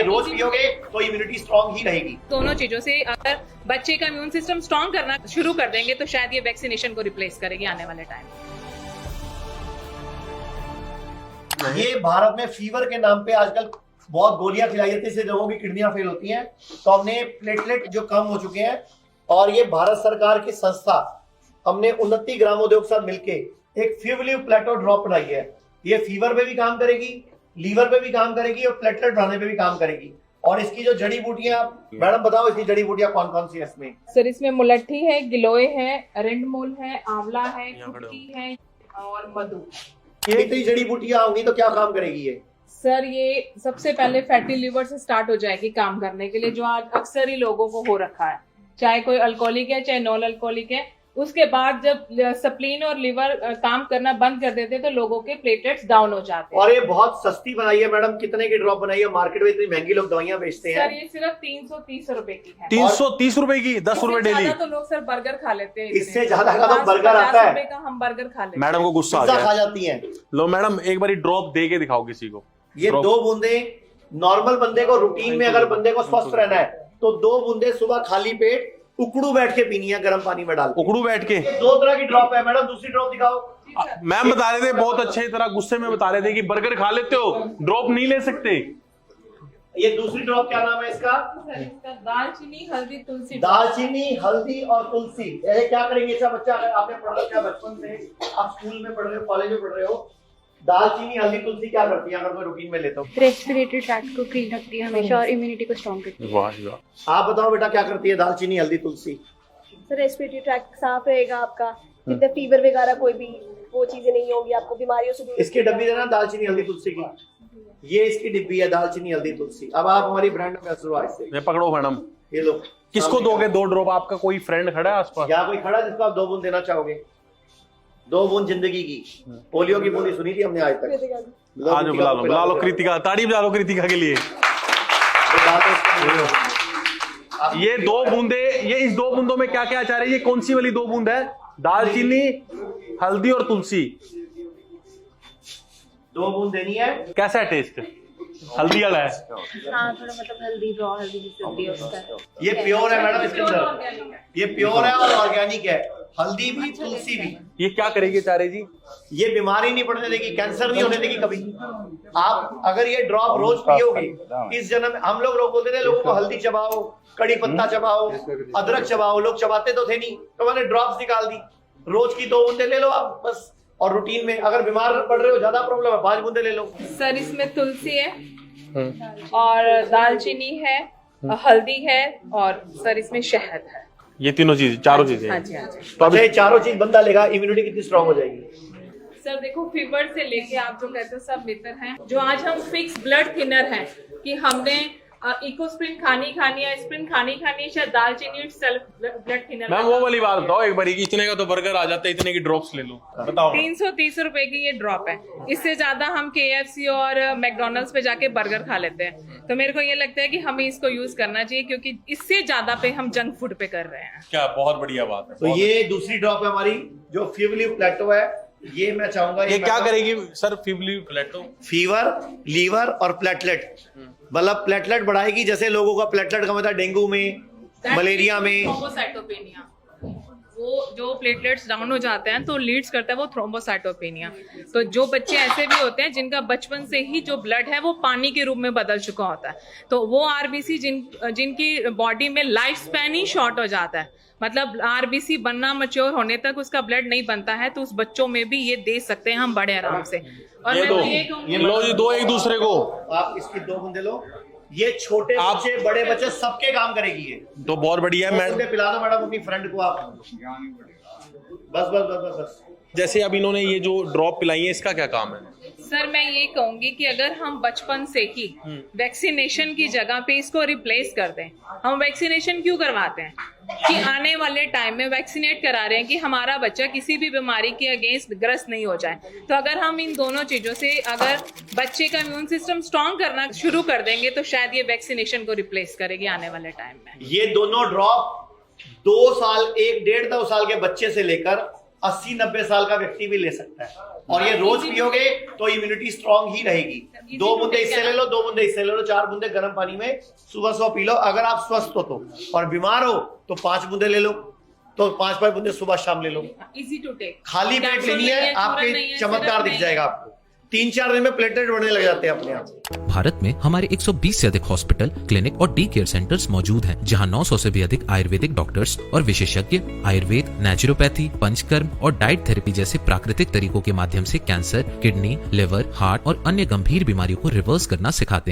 रोज पियोगे तो immunity strong ही रहेगी। दोनों चीजों से अगर बच्चे का इम्यून सिस्टम स्ट्रांग करना शुरू कर देंगे तो शायद ये वैक्सीनेशन को रिप्लेस करेगी आने वाले टाइम में। ये भारत में फीवर के नाम पे आजकल बहुत गोलियां खिलाई जाती है, इससे लोगों की किडनियां फेल होती हैं। तो हमने प्लेटलेट जो कम हो चुके हैं और ये भारत सरकार की संस्था हमने उन्नति ग्रामोद्योग साथ मिलके एक फीवलिव प्लेटो ड्रॉप बनाई है। ये फीवर पे भी काम करेगी, लीवर पे भी काम करेगी और प्लेटलेट बढ़ाने पे भी काम करेगी। और इसकी जो जड़ी बूटियां, मैडम बताओ इसकी जड़ी बूटियां कौन कौन सी है इसमें? सर इसमें मुलट्ठी है, गिलोय है, अरिंडमोल है, आंवला है, कुटकी है और मधु। ये इतनी जड़ी बूटियां होंगी तो क्या काम करेगी ये? सर ये सबसे पहले फैटी लिवर से स्टार्ट हो जाएगी काम करने के लिए, जो आज अक्सर ही लोगों को हो रखा है, चाहे कोई अल्कोहलिक है चाहे नॉन अल्कोहलिक है। उसके बाद जब स्प्लीन और लिवर काम करना बंद कर देते तो लोगों के प्लेटलेट्स डाउन हो जाते हैं। और ये बहुत सस्ती बनाई है मैडम, कितने की ड्रॉप बनाई है? मार्केट में इतनी महंगी लोग दवाइयां बेचते हैं। सर ये सिर्फ 330 रुपए की है। 330 रुपए की, 10 रुपए डेली। तो लोग सर बर्गर खा लेते हैं, इससे ज्यादा का तो बर्गर आता है। 50 रुपए का हम बर्गर खा लेते हैं। मैडम को गुस्सा आ पिज्जा गया। खा जाती है। लो मैडम एक बारी ड्रॉप दे के दिखाओ किसी को। ये 2 बूंदे नॉर्मल बंदे को, रूटीन में अगर बंदे को स्वस्थ रहना है तो 2 बूंदे सुबह खाली पेट उकड़ू बैठ के पीनी है, गर्म पानी में डाल के। उकड़ू बैठ के। 2 तरह की ड्रॉप है मैडम, दूसरी ड्रॉप दिखाओ। मैम बता रहे थे बहुत अच्छे तरह गुस्से में बता रहे थे कि बर्गर खा लेते हो, ड्रॉप नहीं ले सकते। ये दूसरी ड्रॉप क्या नाम है इसका? इसका दालचीनी हल्दी तुलसी। दालचीनी हल्दी और तुलसी। ये क्या करेंगे? अच्छा बच्चा, अगर आपने पढ़ रखा है बचपन से, आप स्कूल में पढ़ रहे हो, कॉलेज में पढ़ रहे हो, दालचीनी हल्दी तुलसी क्या करती है अगर मैं रूटीन में लेता हूँ? रेस्पिरेटरी ट्रैक्ट को क्लीन रखती है हमेशा और इम्यूनिटी को स्ट्रॉन्ग करती है। वाह वाह। आप बताओ बेटा क्या करती है दालचीनी हल्दी तुलसी? सर रेस्पिरेटरी ट्रैक्ट साफ रहेगा आपका, जितने फीवर वगैरह कोई भी वो चीजें नहीं होगी, आपको बीमारियों से दूर। इसकी डब्बी देना दालचीनी हल्दी तुलसी की। ये इसकी डिब्बी है दालचीनी हल्दी तुलसी। अब आप हमारी ब्रांड में आज से ये पकड़ो मैडम। ये लो। किसको दोगे 2 ड्रॉप? आपका कोई फ्रेंड खड़ा है आसपास? या कोई खड़ा जिसको आप 2 बूंद देना चाहोगे? 2 बूंद जिंदगी की। पोलियो की बूंदी सुनी थी हमने आज तक। आज बुला लो कृतिका, ताड़ी बजा लो कृतिका के लिए। ये 2 बूंदे, ये इस 2 बूंदों में क्या क्या अचार है? ये कौन सी वाली 2 बूंद है? दालचीनी हल्दी और तुलसी। 2 बूंद देनी है। कैसा है टेस्ट? हल्दी वाला है? हाँ थोड़ा मतलब हल्दी, रॉ हल्दी जिससे होती है उसका। ये प्योर है मैडम, इसके अंदर ये प्योर है और ऑर्गेनिक है। हल्दी भी तुलसी भी। ये क्या करेगी चारे जी? ये बीमारी नहीं पड़ने देगी, कैंसर नहीं होने देगी कभी। आप अगर ये ड्रॉप रोज पियोगे, इस जन्म हम लोग बोलते थे लोगों को हल्दी चबाओ, कड़ी पत्ता चबाओ, अदरक चबाओ, लोग चबाते तो थे नहीं, तो मैंने ड्रॉप्स निकाल दी। रोज की 2 बूंदे ले लो आप बस। और रूटीन में अगर बीमार पड़ रहे हो, ज्यादा प्रॉब्लम है, 5 बूंदे ले लो। सर इसमें तुलसी है और दालचीनी है, हल्दी है और सर इसमें शहद है। ये तीनों चीज, चारों चीजें। हाँ जी हाँ जी। तो अब ये चारों चीज बंदा लेगा, इम्यूनिटी कितनी स्ट्रांग हो जाएगी? सर देखो फीवर से लेके आप जो कहते हो सब मित्र हैं, जो आज हम फिक्स ब्लड थिनर हैं कि हमने इकोस्प्रिन खानी है, एस्प्रिन खानी है, शायद दालचीनी सेल्फ ब्लड थिनर। मैम वो वाली बात बताओ एक बारी, इतने का तो बर्गर आ जाता है, इतने की ड्रॉप्स ले लो, बताओ। 330 रुपए की ये ड्रॉप है। इससे ज्यादा हम KFC और मैकडोनल्ड्स पे जाके बर्गर खा लेते हैं। तो मेरे को ये लगता है कि हमें इसको यूज करना चाहिए, क्योंकि इससे ज्यादा पे हम जंक फूड पे कर रहे हैं। क्या बहुत बढ़िया बात है। तो ये दूसरी ड्रॉप है हमारी, जो फीवलिव प्लेटो है। ये मैं चाहूंगा ये क्या करेगी सर? फीवलिव प्लेटो फीवर, लीवर और प्लेटलेट, मतलब प्लेटलेट बढ़ाएगी। जैसे लोगों का प्लेटलेट कम होता है डेंगू में, मलेरिया में। थ्रोम्बोसाइटोपेनिया, वो जो प्लेटलेट्स डाउन हो जाते हैं तो लीड्स करता है वो थ्रोम्बोसाइटोपेनिया। तो जो बच्चे ऐसे भी होते हैं जिनका बचपन से ही जो ब्लड है वो पानी के रूप में बदल चुका होता है, तो वो RBC जिनकी बॉडी में लाइफ स्पैन ही शॉर्ट हो जाता है, मतलब RBC बनना मच्योर होने तक उसका ब्लड नहीं बनता है, तो उस बच्चों में भी ये दे सकते हैं हम बड़े आराम से। और ये मैं दो, तो ये कहूंगी, लो जी, 2 एक दूसरे को। आप इसकी 2 बूंदे लो। ये छोटे बच्चे, बड़े बच्चे सबके काम करेगी ये। तो बहुत बढ़िया है। मैं पिला दो मैडम अपनी फ्रेंड को आप। बस बस बस बस बस। जैसे अब इन्होंने ये जो ड्रॉप पिलाई है, इसका क्या काम है? सर मैं ये कहूंगी कि अगर हम बचपन से ही वैक्सीनेशन की जगह पे इसको रिप्लेस कर दें। हम वैक्सीनेशन क्यों करवाते हैं कि आने वाले टाइम में वैक्सीनेट करा रहे हैं कि हमारा बच्चा किसी भी बीमारी के अगेंस्ट ग्रस्त नहीं हो जाए। तो अगर हम इन दोनों चीजों से अगर बच्चे का इम्यून सिस्टम स्ट्रांग करना शुरू कर देंगे तो शायद ये वैक्सीनेशन को रिप्लेस करेगी आने वाले टाइम में। ये दोनों ड्रॉप 2 साल, 1 डेढ़ 2 साल के बच्चे से लेकर 80-90 साल का व्यक्ति भी ले सकता है, और ये रोज पियोगे तो इम्यूनिटी स्ट्रांग ही रहेगी। 2 बूंदे इससे ले लो, 2 बूंदे इससे ले लो, 4 बूंदे गर्म पानी में सुबह पी लो। अगर आप स्वस्थ हो तो, और बीमार हो तो 5 बूंदे ले लो, तो 5-5 बूंदे सुबह शाम ले लो। इजी टू टेक, खाली पेट लेनी है, आपके चमत्कार दिख जाएगा आपको। 3-4 दिन में प्लेटलेट बढ़ने लग जाते हैं अपने आप। भारत में हमारे 120 से अधिक हॉस्पिटल, क्लिनिक और डी केयर सेंटर्स मौजूद हैं, जहां 900 से भी अधिक आयुर्वेदिक डॉक्टर्स और विशेषज्ञ आयुर्वेद, नेचुरोपैथी, पंचकर्म और डाइट थेरेपी जैसे प्राकृतिक तरीकों के माध्यम से कैंसर, किडनी, लिवर, हार्ट और अन्य गंभीर बीमारियों को रिवर्स करना सिखाते हैं।